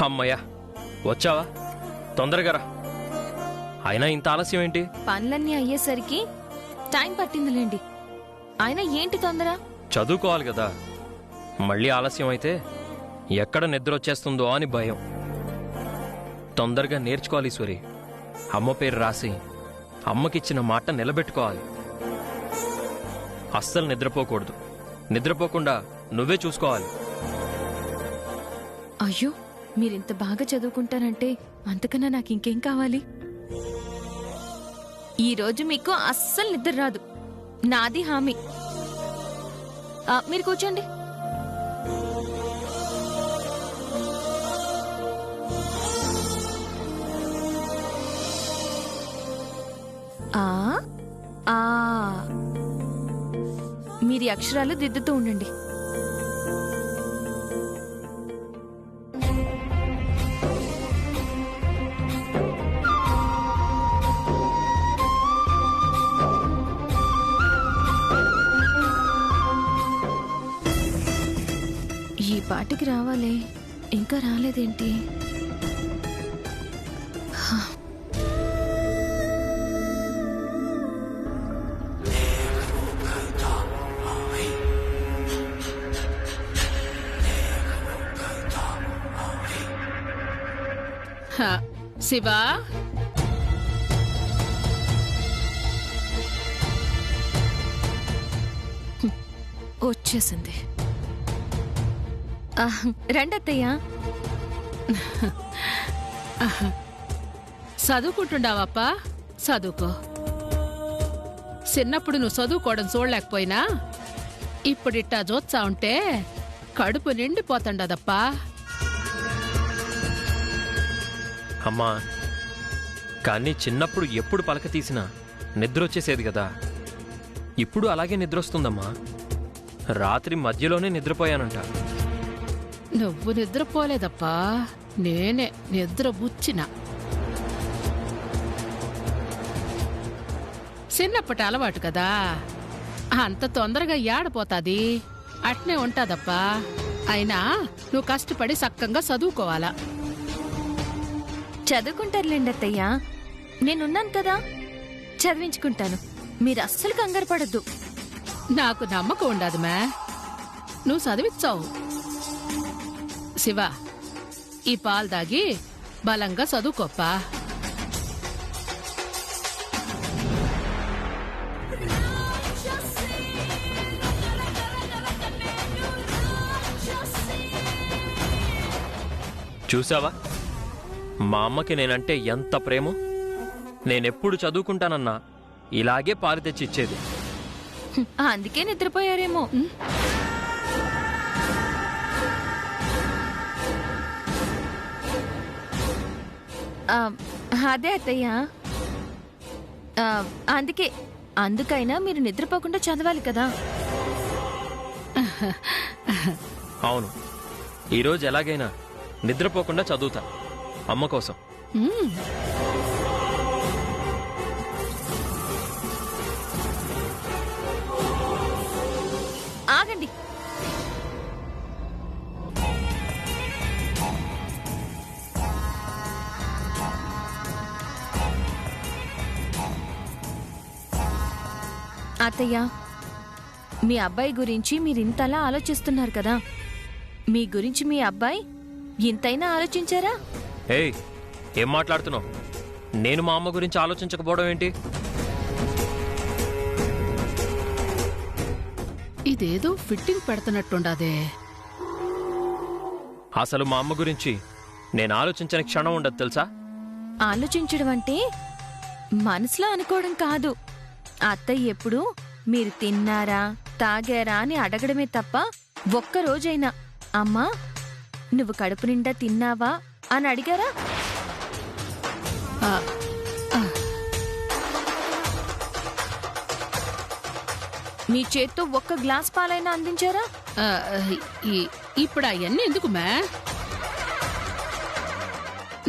అమ్మయ్యా, వచ్చావా? తొందరగా రా. అయినా ఇంత ఆలస్యం ఏంటి? పనులన్నీ అయ్యేసరికి టైం పట్టిందిలేండి. అయినా ఏంటి తొందర? చదువుకోవాలి కదా. మళ్ళీ ఆలస్యం అయితే ఎక్కడ నిద్ర వచ్చేస్తుందో అని భయం. తొందరగా నేర్చుకోవాలి ఈశ్వరి. అమ్మ పేరు రాసి అమ్మకిచ్చిన మాట నిలబెట్టుకోవాలి. అస్సలు నిద్రపోకూడదు. నిద్రపోకుండా నువ్వే చూసుకోవాలి. అయ్యో, మీరింత బాగా చదువుకుంటారంటే అంతకన్నా నాకు ఇంకేం కావాలి? ఈరోజు మీకు అస్సలు నిద్ర రాదు, నాది హామీ. మీరు కూర్చోండి. మీరు అక్షరాలు దిద్దుతూ ఉండండి. ఈ పాటికి రావాలే, ఇంకా రాలేదేంటి? శివా, వచ్చేసింది. రండత్తయ్యా. చదువుకుంటుండావప్పా? చదువుకో. చిన్నప్పుడు నువ్వు చదువుకోవడం చూడలేకపోయినా ఇప్పుడిట్టా చూస్తా ఉంటే కడుపు నిండిపోతుండదప్పా. అమ్మా, కానీ చిన్నప్పుడు ఎప్పుడు పలక తీసినా నిద్రొచ్చేసేది కదా. ఇప్పుడు అలాగే నిద్రొస్తుందమ్మా. రాత్రి మధ్యలోనే నిద్రపోయానంట. నువ్వు నిద్రపోలేదప్పా, నేనే నిద్ర బుచ్చిన. చిన్నప్పటి అలవాటు కదా, అంత తొందరగా ఏడపోతాది. అట్నే ఉంటాదప్పా. అయినా నువ్వు కష్టపడి సక్కంగా చదువుకోవాలా. చదువుకుంటారులేండి అత్తయ్యా, నేనున్నాను కదా, చదివించుకుంటాను. మీరు అస్సలు కంగారు పడద్దు. నాకు నమ్మకం ఉండదు మే, నువ్వు చదివిచ్చావు. శివ, ఈ పాలు దాగి బలంగా చదువుకోప్పా. చూసావా, మా అమ్మకి నేనంటే ఎంత ప్రేమో. నేనెప్పుడు చదువుకుంటానన్నా ఇలాగే పాలు తెచ్చి ఇచ్చేది. అందుకే నిద్రపోయారేమో. అదే అత్తయ్యా, అందుకైనా మీరు నిద్రపోకుండా చదవాలి కదా. అవును, ఈరోజు ఎలాగైనా నిద్రపోకుండా చదువుతా అమ్మ కోసం. ఆగండి. అత్తయ్య, మీ అబ్బాయి గురించి మీరింతలా ఆలోచిస్తున్నారు కదా, మీ గురించి మీ అబ్బాయి ఇంతైనా ఆలోచించారా? ఏయ్, ఏం మాట్లాడుతున్నావు? నేను మా అమ్మ గురించి ఆలోచించకపోవడం ఏంటి? ఇదేదో ఫిట్టింగ్ పెడుతున్నట్టుండదే. అసలు మా అమ్మ గురించి నేను ఆలోచించని క్షణం ఉండదు తెలుసా? ఆలోచించడం అంటే మనసులో అనుకోవడం కాదు. అత్తయ్య ఎప్పుడు మీరు తిన్నారా, తాగారా అని అడగడమే తప్ప ఒక్కరోజైనా అమ్మా నువ్వు కడుపు నిండా తిన్నావా అని అడిగారా? మీ చేత్తో ఒక్క గ్లాస్ పాలైనా అందించారా? ఇప్పుడు అవన్నీ ఎందుకు మే?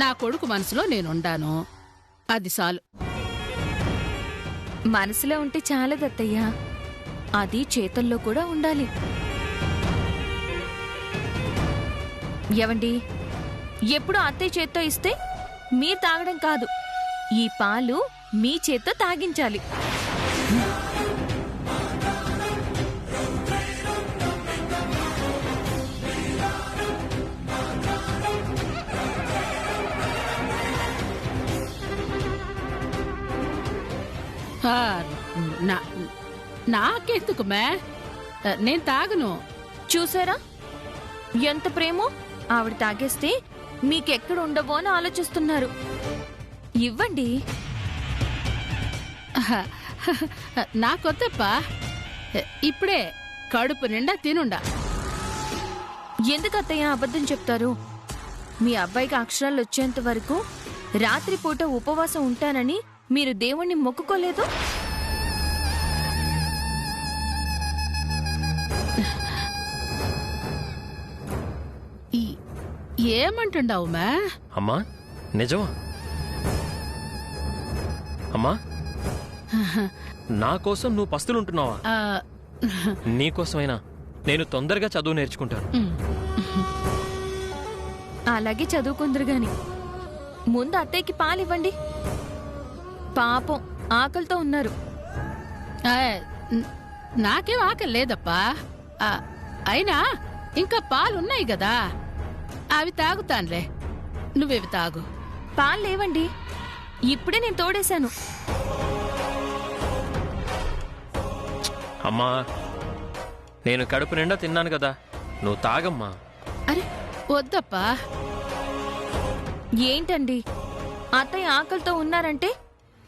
నా కొడుకు మనసులో నేనుండాను, అది చాలు. మనసులో ఉంటే చాలదత్తయ్యా, అది చేతల్లో కూడా ఉండాలి. ఏవండి, ఎప్పుడు అత్తయ్య చేత్తో ఇస్తే మీరు తాగడం కాదు, ఈ పాలు మీ చేత్తో తాగించాలి. ఆ, నాకెందుకు మే, నేను తాగను. చూసారా ఎంత ప్రేమో? ఆవిడ తాగేస్తే మీకెక్కడ ఉండవో అని ఆలోచిస్తున్నారు. ఇవ్వండి. నాకొద్దప్పా, ఇప్పుడే కడుపు నిండా తినుండా. ఎందుకు అత్తయ్య అబద్ధం చెప్తారు? మీ అబ్బాయికి అక్షరాలు వచ్చేంత వరకు రాత్రిపూట ఉపవాసం ఉంటానని మీరు దేవుణ్ణి మొక్కుకోలేదు? ఏమంటుండావు మే? అమ్మా నిజమా? అమ్మా నా కోసం నువ్వు పస్తులుంటున్నావా? ఆ, నీకోసమైనా నేను తొందరగా చదువు నేర్చుకుంటాను. అలాగే చదువుకుందరు గాని ముందు అత్తయ్యకి పాలివ్వండి. పాపం ఆకలితో ఉన్నారు. ఆ, నాకేం ఆకలి లేదప్పా. ఆ, అయినా ఇంకా పాలున్నాయి కదా, అవి తాగుతానులే. నువ్వేవి తాగు. పాలు లేవండి, ఇప్పుడే నేను తోడేశాను. అమ్మా నేను కడుపు నిండా తిన్నాను కదా, నువ్వు తాగమ్మా. అరే వద్దప్పా. ఏంటండి అత్తయ్య ఆకలితో ఉన్నారంటే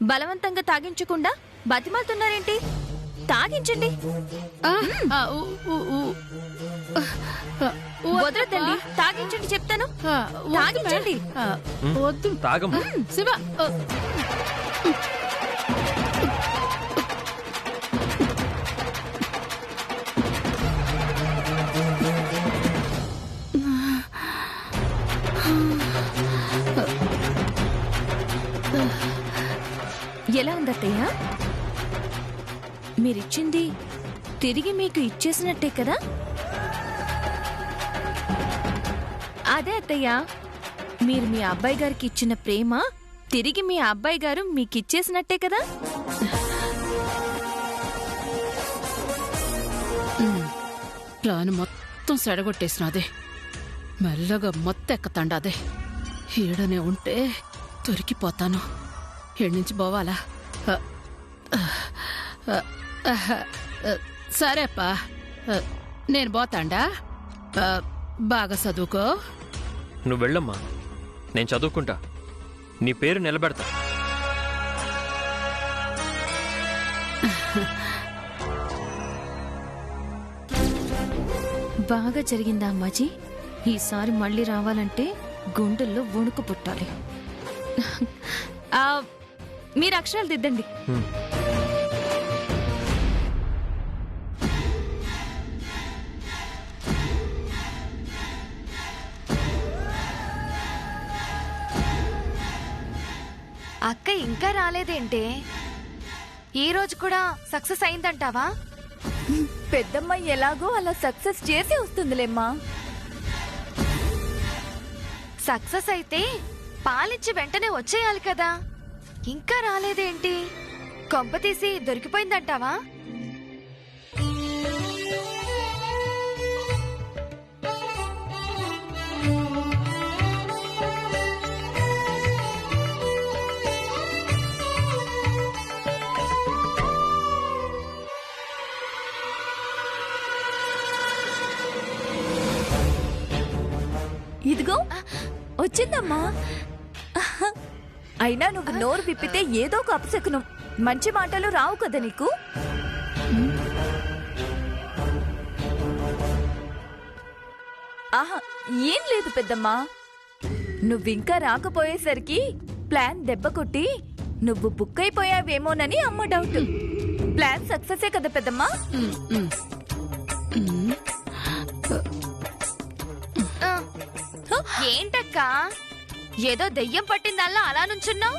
బలవంతంగా తాగించకుండా బతిమాలుతున్నారేంటి? తాగించండి. ఆ, ఆ, ఊ, ఊ, ఊ. వదలొద్దండి, తాగించండి చెప్తాను. ఆ, వద్దు మే. తాగించండి. ఆ, వద్దు తాగమ్మా. శివ. ఎలా ఉంది అత్తయ్య? మీరిచ్చింది తిరిగి మీకు ఇచ్చేసినట్టే కదా? అదే అత్తయ్య, మీరు మీ అబ్బాయి గారికి ఇచ్చిన ప్రేమ తిరిగి మీ అబ్బాయి గారు మీకిచ్చేసినట్టే కదా? ప్లాన్ మొత్తం సెడగొట్టేసినదే. మెల్లగా మొత్తం ఎక్కతండాదే. ఈడనే ఉంటే దొరికిపోతాను. ఏడ్నుంచి పోవాలా? సరేప్పా, నేను పోతాండా. బాగా చదువుకో. నువ్వు వెళ్ళమ్మా, నేను చదువుకుంటా. నీ పేరు నిలబెడతా. బాగా జరిగిందా అమ్మాజీ? ఈసారి మళ్ళీ రావాలంటే గుండెల్లో వణుకు పుట్టాలి. మీరు అక్షరాలు దిద్దండి. అక్క ఇంకా రాలేదేంటే? ఈ రోజు కూడా సక్సెస్ అయిందంటావా? పెద్దమ్మ ఎలాగో అలా సక్సెస్ చేసి వస్తుందిలేమ్మా. సక్సెస్ అయితే పాలిచ్చి వెంటనే వచ్చేయాలి కదా, ఇంకా రాలేదేంటి? కొంపతీసి దొరికిపోయిందంటావా? ఇదిగో వచ్చిందమ్మా. అయినా నువ్వు నోరు విప్పితే ఏదో ఒక అపశకునం, మంచి మాటలు రావు కదా నీకు. ఆహా, ఏం లేదు పెద్దమ్మా. నువ్వింకా రాకపోయేసరికి ప్లాన్ దెబ్బ కొట్టి నువ్వు బుక్ అయిపోయావేమోనని అమ్మ డౌట్. ప్లాన్ సక్సెసే కదా పెద్దమ్మా. ఏంటక్క ఏదో దెయ్యం పట్టిందల్లా అలా నుంచున్నావు?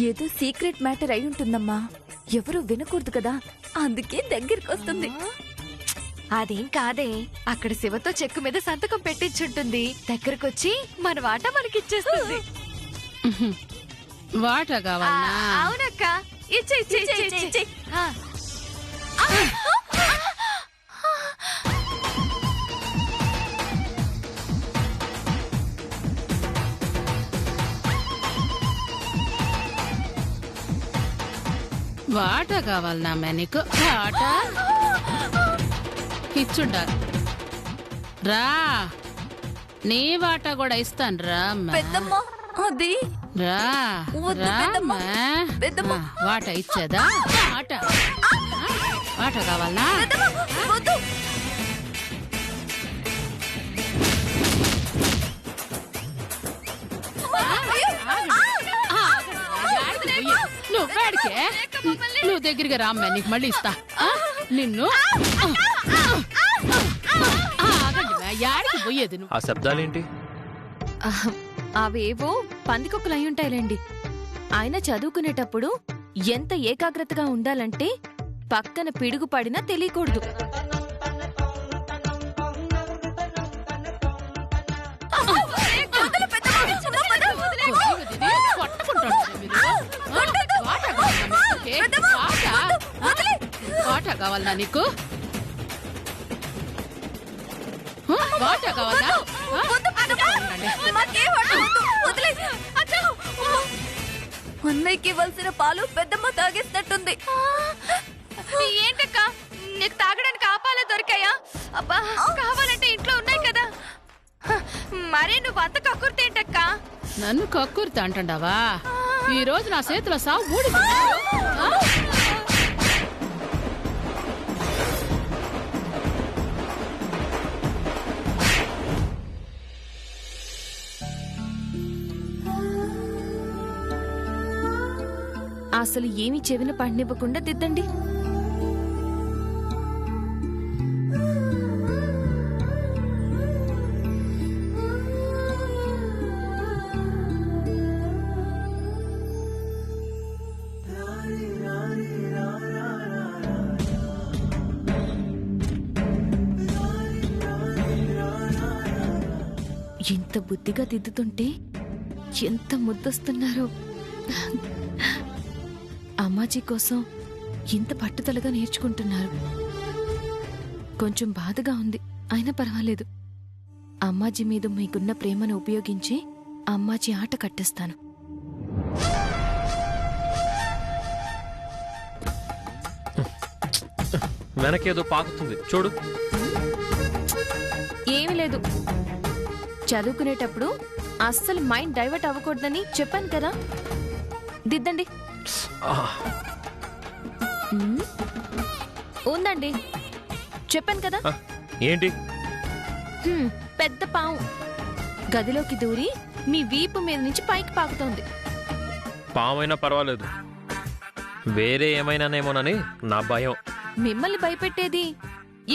ఏదో సీక్రెట్ మ్యాటర్ అయి ఉంటుందమ్మా, ఎవరు వినకూడదు కదా, అందుకే దగ్గరికి వస్తుంది. అదేం కాదే, అక్కడ శివతో చెక్కు మీద సంతకం పెట్టించుంటుంది. దగ్గరకొచ్చి మన వాటా మనకిచ్చేస్తుంది. వాటా కావాలనా? అవునక్క, ఇచ్చే ఇచ్చే ఇచ్చే ఇచ్చే. వాటా కావాలనా అమ్మాయి నీకు? వాటా ఇచ్చుండాలి. రా, నీ వాటా కూడా ఇస్తాను రా అమ్మా. పెద్దమ్మ అది రా వద్దు రా పెద్దమ్మ. అమ్మా. పెద్దమ్మ. వాటా ఇచ్చేదా? వాటా వాటా కావాలనా? వద్దు. నువ్వేడికే? నువ్వు దగ్గరగా రామ్మా, నీకు మళ్ళీ ఇస్తా. నిన్ను యాడికి పోయేది నువ్వు? ఆ శబ్దాలేంటి? అవేవో పందికొక్కులు అయి ఉంటాయిలేండి. ఆయన చదువుకునేటప్పుడు ఎంత ఏకాగ్రతగా ఉండాలంటే పక్కన పిడుగు పడినా తెలియకూడదు. వాటా కావాలనా నీకు? వాటా కావాలా? అన్నయ్యకి ఇవ్వాల్సిన పాలు పెద్దమ్మ తాగేసినట్టుంది. ఏంటక్క, నీకు తాగడానికి ఆపాలే దొరికాయా? అబ్బా, కావాలంటే ఇంట్లో ఉన్నాయి కదా. మరే నువ్వు అంత కక్కుర్తేంటక్క? నన్ను కక్కుర్తి అంటావా? ఈ రోజు నా చేతిలో సావు ఊడింది. అసలు ఏమీ చెవిన పడినివ్వకుండా దిద్దండి. ఎంత బుద్ధిగా దిద్దుతుంటే ఎంత ముద్దొస్తున్నారో. అమ్మాజీ కోసం ఇంత పట్టుదలగా నేర్చుకుంటున్నారు. కొంచెం బాధగా ఉంది, అయినా పర్వాలేదు. అమ్మాజీ మీద మీకున్న ప్రేమను ఉపయోగించి అమ్మాజీ ఆట కట్టిస్తాను. వెనకేదో పాకుతుంది చూడు. ఏమీ లేదు, చదువుకునేటప్పుడు అస్సలు మైండ్ డైవర్ట్ అవ్వకూడదని చెప్పాను కదా. దిద్దండి. ఉందండి, చెప్పాను కదా. ఏంటి? పెద్ద పాము గదిలోకి దూరి మీ వీపు మీద నుంచి పైకి పాకుతోంది. పామైనా పర్వాలేదు, వేరే ఏమైనానేమోనని నా భయం. మిమ్మల్ని భయపెట్టేది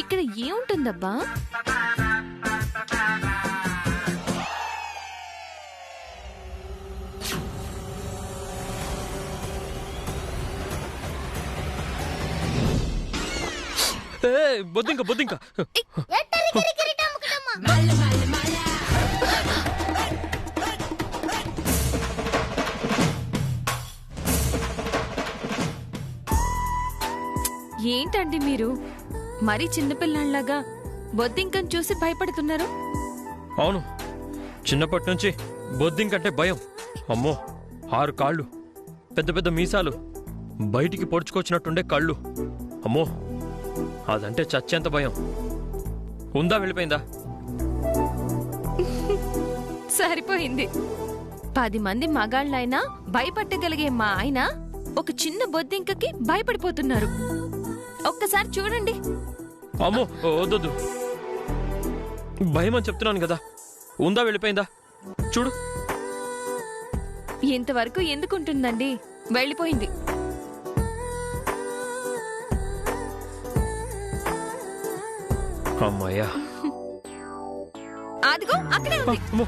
ఇక్కడ ఏముంటుందబ్బా? బొద్దింక బొద్దింక. ఏంటండి మీరు మరీ చిన్నపిల్లాళ్లాగా బొద్దింకని చూసి భయపడుతున్నారు? అవును, చిన్నప్పటి నుంచి బొద్దింకంటే భయం. అమ్మో, 6 కాళ్ళు, పెద్ద పెద్ద మీసాలు, బయటికి పొడుచుకొచ్చినట్టుండే కళ్ళు. అమ్మో, అదంటే చచ్చేంత భయం. ఉందా, వెళ్ళిపోయిందా? సరిపోయింది. 10 మంది మగాళ్ళైనా భయపట్టగలిగే మా ఆయన ఒక చిన్న బొద్దింకకి భయపడిపోతున్నారు. ఒక్కసారి చూడండి. అమ్మో, వద్దొద్దు, భయం అని చెప్తున్నాను కదా. ఉందా, వెళ్ళిపోయిందా? చూడు. ఇంతవరకు ఎందుకుంటుందండి, వెళ్ళిపోయింది. అమ్మాయ్యా, అదిగో అక్కడే ఉంది. అమ్మో.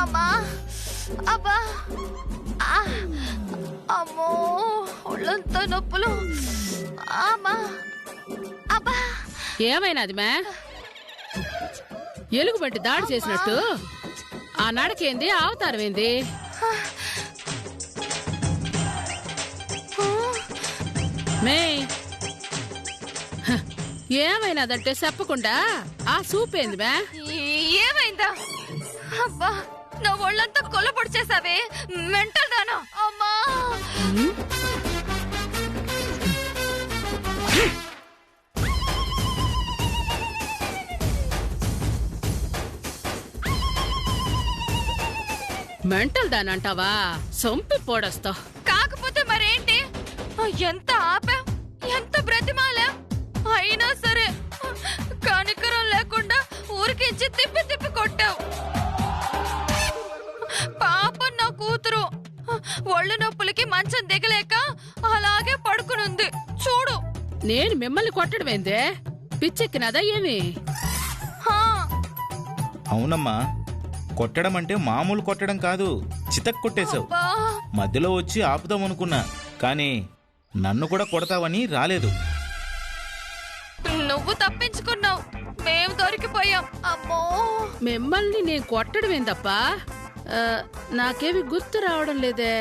అమ్మా అబ్బా ఆ, అమ్మో ఒళ్ళంతా నొప్పులు అమ్మా అబ్బా ఏమైనాది మే ఎలుగుబంటి దాడి చేసినట్టు ఆ నడకేంది అవతారం ఏంది? మే హ, ఏమైనాదంటే చెప్పకుండా ఆ సూపేంది మే? ఏమైందా? అబ్బా నా ఒళ్ళంతా కొల్లపొడి చేసావే మెంటల్ దానా అమ్మా మెంటల్ దానంటావా? సొంపి పోడొస్తా. కాకపోతే మరేంటి? ఎంత ఆపా ఎంత బ్రతిమాలా అయినా సరే కనికరం లేకుండా ఊరికించి తిప్పి తిప్పి కొట్టావు. పాపం నా కూతురు ఒళ్ళు నొప్పులకి మంచం దిగలేక అలాగే పడుకునుంది చూడు. నేను మిమ్మల్ని కొట్టడం ఏందే? పిచ్చెక్కినదా ఏమి? హా, అవునమ్మా, కొట్టడం అంటే మామూలు కొట్టడం కాదు, చితక్ కొట్టేశావు. అబ్బా, మధ్యలో వచ్చి ఆపుదామనుకున్నా, కానీ నన్ను కూడా కొడతావని రాలేదు. నువ్వు తప్పించుకున్నావు, మేము దొరికిపోయాం. అమ్మో మిమ్మల్ని నేను కొట్టడం ఏందప్పా? నాకేమి గుర్తు రావడం లేదే.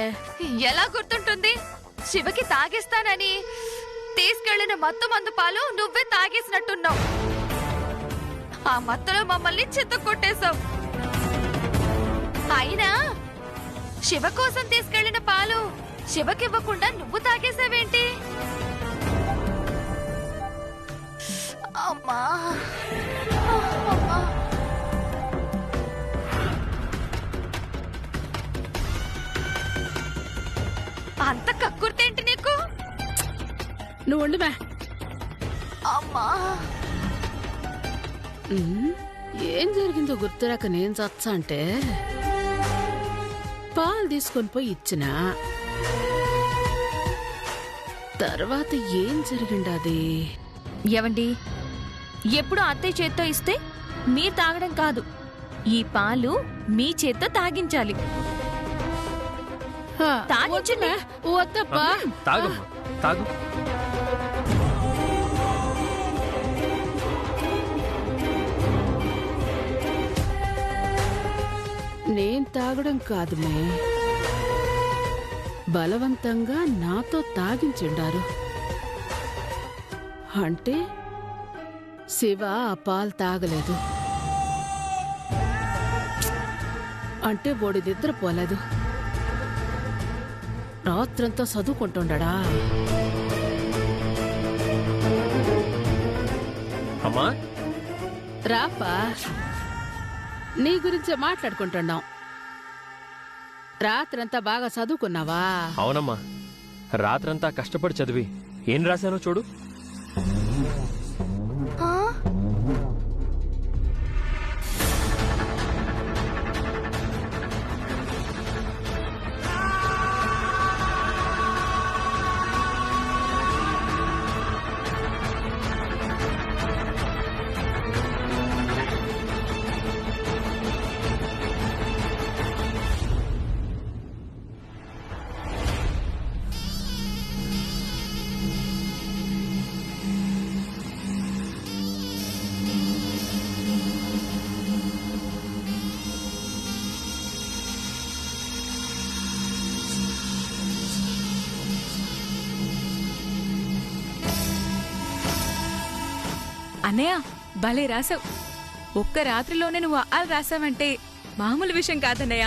ఎలా గుర్తుంటుంది? శివకి తాగిస్తానని తీసుకెళ్లిన మత్తు మందు పాలు నువ్వే తాగేసినట్టున్నావు. ఆ మత్తులో మమ్మల్ని చిత్తకొట్టేశావు. అయినా శివ కోసం తీసుకెళ్లిన పాలు శివకివ్వకుండా నువ్వు తాగేసావేంటి? అమ్మా అమ్మా. అంత కక్కుర్తేంటి నీకు? నువ్వు ఉండు మే. అమ్మా ఏం జరిగిందో గుర్తురాక నేను చచ్చా అంటే పాలు తీసుకొని పోయి ఇచ్చిన తర్వాత ఏం జరిగిండాది? ఏవండి, ఎప్పుడు అత్తయ్య చేత్తో ఇస్తే మీరు తాగడం కాదు, ఈ పాలు మీ చేత్తో తాగించాలి. తాగించండి. వద్దప్పా. తాగమ్మా, తాగు. నేను తాగడం కాదు మే, బలవంతంగా నాతో తాగించుండారు. అంటే శివ ఆ పాలు తాగలేదు అంటే బోడి నిద్రపోలేదు, రాత్రంతా చదువుకుంటుండడా. అమ్మా, రాపా, నీ గురించే మాట్లాడుకుంటున్నాం. రాత్రంతా బాగా చదువుకున్నావా? అవునమ్మా, రాత్రంతా కష్టపడి చదివి ఏం రాశానో చూడు. ఆ? అన్నయ్య, భలే రాసావు. ఒక్క రాత్రిలోనే నువ్వు అఆలు రాసావంటే మామూలు విషయం కాదన్నయ్య.